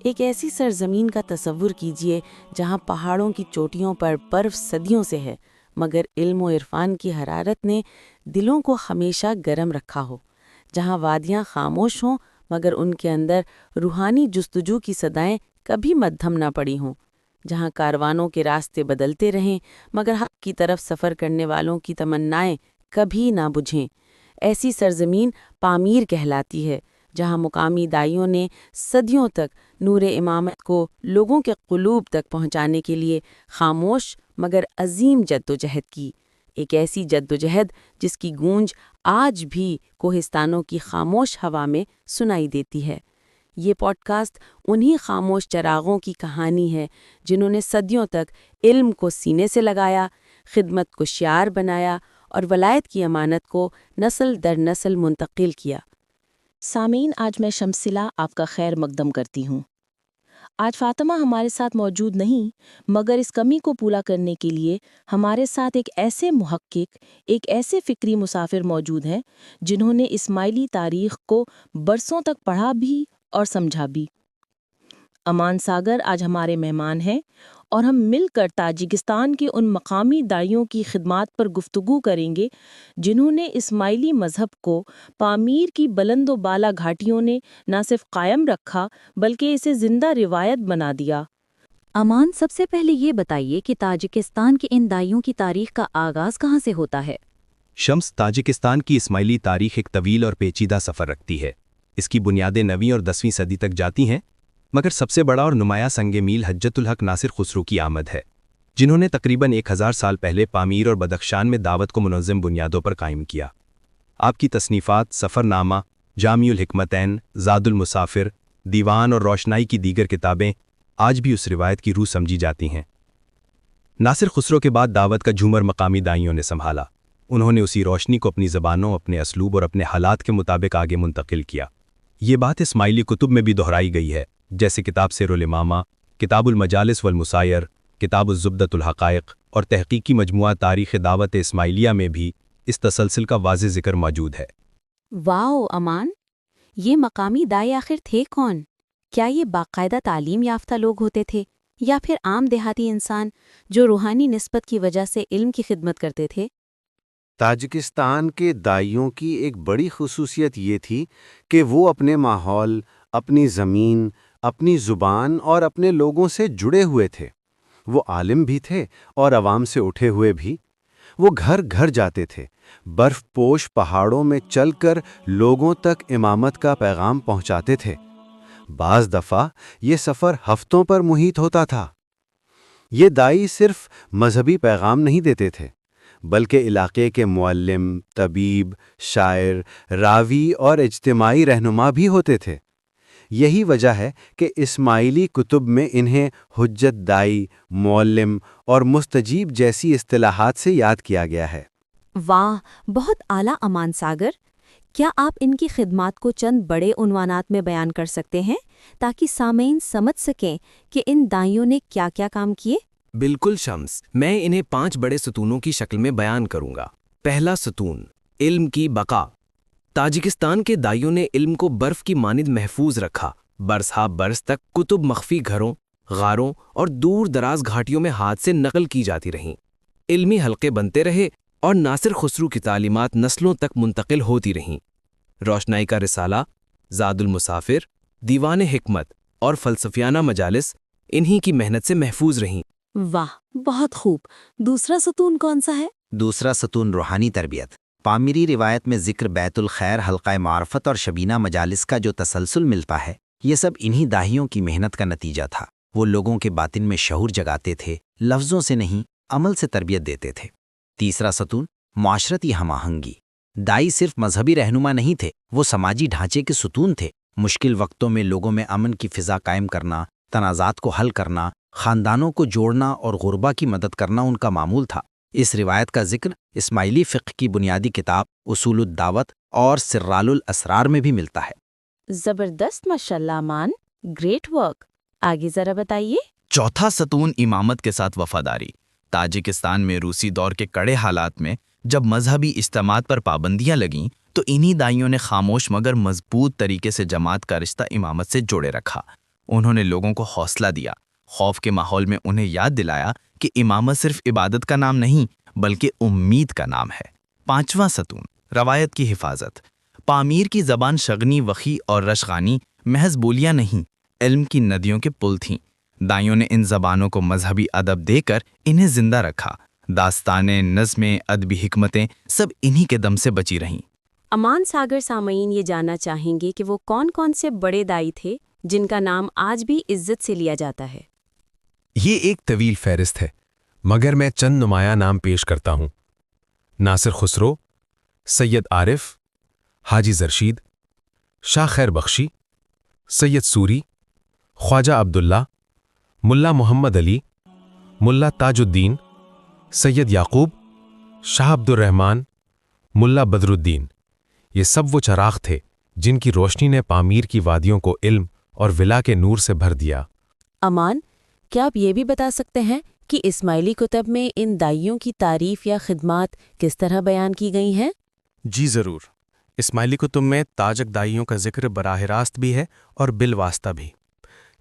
ایک ایسی سرزمین کا تصور کیجئے جہاں پہاڑوں کی چوٹیوں پر برف صدیوں سے ہے، مگر علم و عرفان کی حرارت نے دلوں کو ہمیشہ گرم رکھا ہو، جہاں وادیاں خاموش ہوں مگر ان کے اندر روحانی جستجو کی صدائیں کبھی مدھم نہ پڑی ہوں، جہاں کاروانوں کے راستے بدلتے رہیں مگر حق کی طرف سفر کرنے والوں کی تمنائیں کبھی نہ بجھیں۔ ایسی سرزمین پامیر کہلاتی ہے، جہاں مقامی دائیوں نے صدیوں تک نور امامت کو لوگوں کے قلوب تک پہنچانے کے لیے خاموش مگر عظیم جدوجہد کی، ایک ایسی جدوجہد جس کی گونج آج بھی کوہستانوں کی خاموش ہوا میں سنائی دیتی ہے۔ یہ پوڈ کاسٹ انہی خاموش چراغوں کی کہانی ہے جنہوں نے صدیوں تک علم کو سینے سے لگایا، خدمت کو شعار بنایا اور ولایت کی امانت کو نسل در نسل منتقل کیا۔ سامعین، آج میں شمسلہ آپ کا خیر مقدم کرتی ہوں۔ آج فاطمہ ہمارے ساتھ موجود نہیں، مگر اس کمی کو پورا کرنے کے لیے ہمارے ساتھ ایک ایسے محقق، ایک ایسے فکری مسافر موجود ہیں جنہوں نے اسماعیلی تاریخ کو برسوں تک پڑھا بھی اور سمجھا بھی۔ امان ساگر آج ہمارے مہمان ہیں اور ہم مل کر تاجکستان کے ان مقامی داعیوں کی خدمات پر گفتگو کریں گے جنہوں نے اسماعیلی مذہب کو پامیر کی بلند و بالا گھاٹیوں نے نہ صرف قائم رکھا بلکہ اسے زندہ روایت بنا دیا۔ امان، سب سے پہلے یہ بتائیے کہ تاجکستان کے ان داعیوں کی تاریخ کا آغاز کہاں سے ہوتا ہے؟ شمس، تاجکستان کی اسماعیلی تاریخ ایک طویل اور پیچیدہ سفر رکھتی ہے۔ اس کی بنیادیں 9ویں اور 10ویں صدی تک جاتی ہیں، مگر سب سے بڑا اور نمایاں سنگ میل حجت الحق ناصر خسرو کی آمد ہے، جنہوں نے تقریباً 1000 سال پہلے پامیر اور بدخشان میں دعوت کو منظم بنیادوں پر قائم کیا۔ آپ کی تصنیفات سفر نامہ، جامع الحکمتین، زاد المسافر، دیوان اور روشنائی کی دیگر کتابیں آج بھی اس روایت کی روح سمجھی جاتی ہیں۔ ناصر خسرو کے بعد دعوت کا جھومر مقامی دائیوں نے سنبھالا۔ انہوں نے اسی روشنی کو اپنی زبانوں، اپنے اسلوب اور اپنے حالات کے مطابق آگے منتقل کیا۔ یہ بات اسماعیلی کتب میں بھی دہرائی گئی ہے، جیسے کتاب سیر الامامہ، کتاب المجالس والمسائر، کتاب الزبدۃ الحقائق اور تحقیقی مجموعہ تاریخ دعوت اسماعیلیہ میں بھی اس تسلسل کا واضح ذکر موجود ہے۔ واو امان، یہ مقامی دائی آخر تھے کون؟ کیا یہ باقاعدہ تعلیم یافتہ لوگ ہوتے تھے یا پھر عام دیہاتی انسان جو روحانی نسبت کی وجہ سے علم کی خدمت کرتے تھے؟ تاجکستان کے دائیوں کی ایک بڑی خصوصیت یہ تھی کہ وہ اپنے ماحول، اپنی زمین، اپنی زبان اور اپنے لوگوں سے جڑے ہوئے تھے۔ وہ عالم بھی تھے اور عوام سے اٹھے ہوئے بھی۔ وہ گھر گھر جاتے تھے، برف پوش پہاڑوں میں چل کر لوگوں تک امامت کا پیغام پہنچاتے تھے۔ بعض دفعہ یہ سفر ہفتوں پر محیط ہوتا تھا۔ یہ دائی صرف مذہبی پیغام نہیں دیتے تھے، بلکہ علاقے کے معلم، طبیب، شاعر، راوی اور اجتماعی رہنما بھی ہوتے تھے۔ یہی وجہ ہے کہ اسماعیلی کتب میں انہیں حجت دائی، معلم اور مستجیب جیسی اصطلاحات سے یاد کیا گیا ہے۔ واہ، بہت اعلیٰ امان ساگر۔ کیا آپ ان کی خدمات کو چند بڑے عنوانات میں بیان کر سکتے ہیں تاکہ سامعین سمجھ سکیں کہ ان دائیوں نے کیا کیا کام کیے؟ بالکل شمس، میں انہیں 5 بڑے ستونوں کی شکل میں بیان کروں گا۔ پہلا ستون، علم کی بقا۔ تاجکستان کے دائیوں نے علم کو برف کی مانند محفوظ رکھا۔ برس ہا برس تک کتب مخفی گھروں، غاروں اور دور دراز گھاٹیوں میں ہاتھ سے نقل کی جاتی رہیں۔ علمی حلقے بنتے رہے اور ناصر خسرو کی تعلیمات نسلوں تک منتقل ہوتی رہیں۔ روشنائی کا رسالہ، زاد المسافر، دیوان حکمت اور فلسفیانہ مجالس انہی کی محنت سے محفوظ رہیں۔ واہ، بہت خوب۔ دوسرا ستون کون سا ہے؟ دوسرا ستون روحانی تربیت۔ پامیری روایت میں ذکر بیت الخیر، حلقہ معرفت اور شبینہ مجالس کا جو تسلسل ملتا ہے، یہ سب انہی داہیوں کی محنت کا نتیجہ تھا۔ وہ لوگوں کے باطن میں شعور جگاتے تھے، لفظوں سے نہیں، عمل سے تربیت دیتے تھے۔ تیسرا ستون، معاشرتی ہم آہنگی۔ دائی صرف مذہبی رہنما نہیں تھے، وہ سماجی ڈھانچے کے ستون تھے۔ مشکل وقتوں میں لوگوں میں امن کی فضا قائم کرنا، تنازعات کو حل کرنا، خاندانوں کو جوڑنا اور غربا کی مدد کرنا ان کا معمول تھا۔ اس روایت کا ذکر اسماعیلی فقہ کی بنیادی کتاب اصول الدعوت اور سرال الاسرار میں بھی ملتا ہے۔ زبردست، ماشاءاللہ امان، گریٹ ورک۔ آگے ذرا بتائیے۔ چوتھا ستون، امامت کے ساتھ وفاداری۔ تاجکستان میں روسی دور کے کڑے حالات میں جب مذہبی اجتماعات پر پابندیاں لگیں تو انہی دائیوں نے خاموش مگر مضبوط طریقے سے جماعت کا رشتہ امامت سے جوڑے رکھا۔ انہوں نے لوگوں کو حوصلہ دیا، خوف کے ماحول میں انہیں یاد دلایا کہ امامت صرف عبادت کا نام نہیں بلکہ امید کا نام ہے۔ 5واں ستون، روایت کی حفاظت۔ پامیر کی زبان شگنی، وخی اور رشغانی محض بولیاں نہیں، علم کی ندیوں کے پل تھیں۔ دائیوں نے ان زبانوں کو مذہبی ادب دے کر انہیں زندہ رکھا۔ داستانیں، نظمیں، ادبی حکمتیں سب انہی کے دم سے بچی رہیں۔ امان ساگر سامعین یہ جاننا چاہیں گے کہ وہ کون کون سے بڑے دائی تھے جن کا نام آج بھی عزت سے لیا جاتا ہے۔ یہ ایک طویل فہرست ہے، مگر میں چند نمایاں نام پیش کرتا ہوں۔ ناصر خسرو، سید عارف، حاجی زرشید، شاہ خیر بخشی، سید سوری، خواجہ عبداللہ، ملا محمد علی، ملا تاج الدین، سید یعقوب، شاہ عبد الرحمن، ملا بدر الدین۔ یہ سب وہ چراغ تھے جن کی روشنی نے پامیر کی وادیوں کو علم اور ولا کے نور سے بھر دیا۔ امان، کیا آپ یہ بھی بتا سکتے ہیں کہ اسماعیلی کتب میں ان دائیوں کی تعریف یا خدمات کس طرح بیان کی گئی ہیں؟ جی ضرور۔ اسماعیلی کتب میں تاجک دائیوں کا ذکر براہ راست بھی ہے اور بالواسطہ بھی۔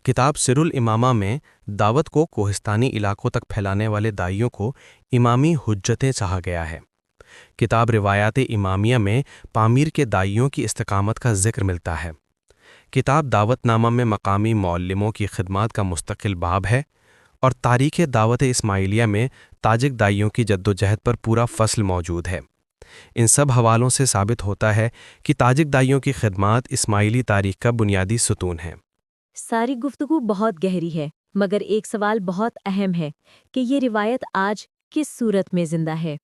کتاب سر الامامہ میں دعوت کو کوہستانی علاقوں تک پھیلانے والے دائیوں کو امامی حجتیں کہا گیا ہے۔ کتاب روایات امامیہ میں پامیر کے دائیوں کی استقامت کا ذکر ملتا ہے۔ کتاب دعوت نامہ میں مقامی معلموں کی خدمات کا مستقل باب ہے، اور تاریخ دعوت اسماعیلیہ میں تاجک دائیوں کی جدوجہد پر پورا فصل موجود ہے۔ ان سب حوالوں سے ثابت ہوتا ہے کہ تاجک دائیوں کی خدمات اسماعیلی تاریخ کا بنیادی ستون ہیں۔ ساری گفتگو بہت گہری ہے، مگر ایک سوال بہت اہم ہے کہ یہ روایت آج کس صورت میں زندہ ہے؟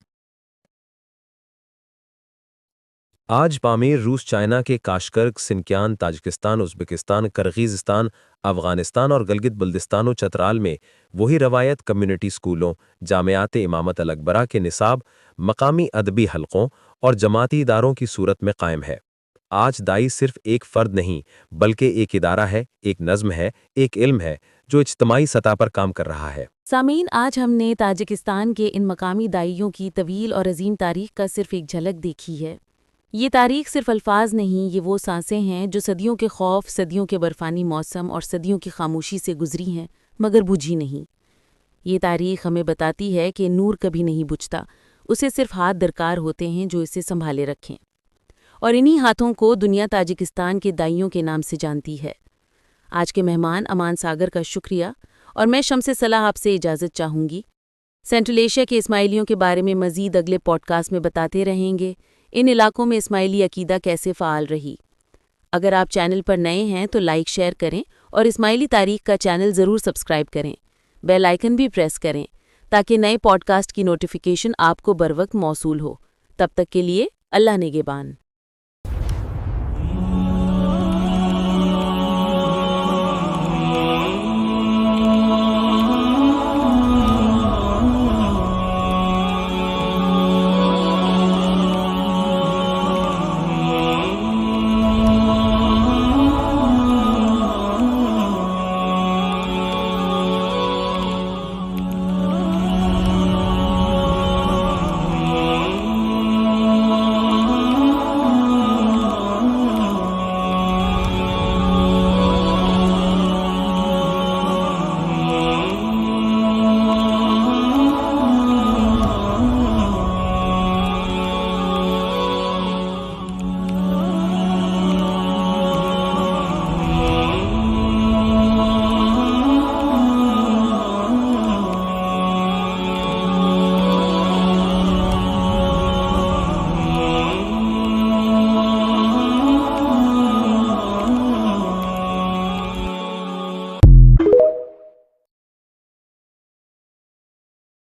آج پامیر روس، چائنا کے کاشکرگ، سنکیان، تاجکستان، ازبکستان، کرغیزستان، افغانستان اور گلگت بلتستان و چترال میں وہی روایت کمیونٹی اسکولوں، جامعات امامت الاکبرہ کے نصاب، مقامی ادبی حلقوں اور جماعتی اداروں کی صورت میں قائم ہے۔ آج دائی صرف ایک فرد نہیں بلکہ ایک ادارہ ہے، ایک نظم ہے، ایک علم ہے جو اجتماعی سطح پر کام کر رہا ہے۔ سامعین، آج ہم نے تاجکستان کے ان مقامی دائیوں کی طویل اور عظیم تاریخ کا صرف ایک جھلک دیکھی ہے۔ یہ تاریخ صرف الفاظ نہیں، یہ وہ سانسیں ہیں جو صدیوں کے خوف، صدیوں کے برفانی موسم اور صدیوں کی خاموشی سے گزری ہیں مگر بجھی نہیں۔ یہ تاریخ ہمیں بتاتی ہے کہ نور کبھی نہیں بجھتا، اسے صرف ہاتھ درکار ہوتے ہیں جو اسے سنبھالے رکھیں، اور انہی ہاتھوں کو دنیا تاجکستان کے دائیوں کے نام سے جانتی ہے۔ آج کے مہمان امان ساگر کا شکریہ، اور میں شمس صلاح آپ سے اجازت چاہوں گی۔ سینٹرل ایشیا کے اسماعیلیوں کے بارے میں مزید اگلے پوڈ کاسٹ میں بتاتے رہیں گے۔ ان علاقوں میں اسماعیلی عقیدہ کیسے فعال رہی۔ اگر آپ چینل پر نئے ہیں تو لائک، شیئر کریں، اور اسماعیلی تاریخ کا چینل ضرور سبسکرائب کریں۔ بیل آئیکن بھی پریس کریں تاکہ نئے پوڈ کاسٹ کی نوٹیفیکیشن آپ کو بروقت موصول ہو۔ تب تک کے لیے اللہ نگہبان۔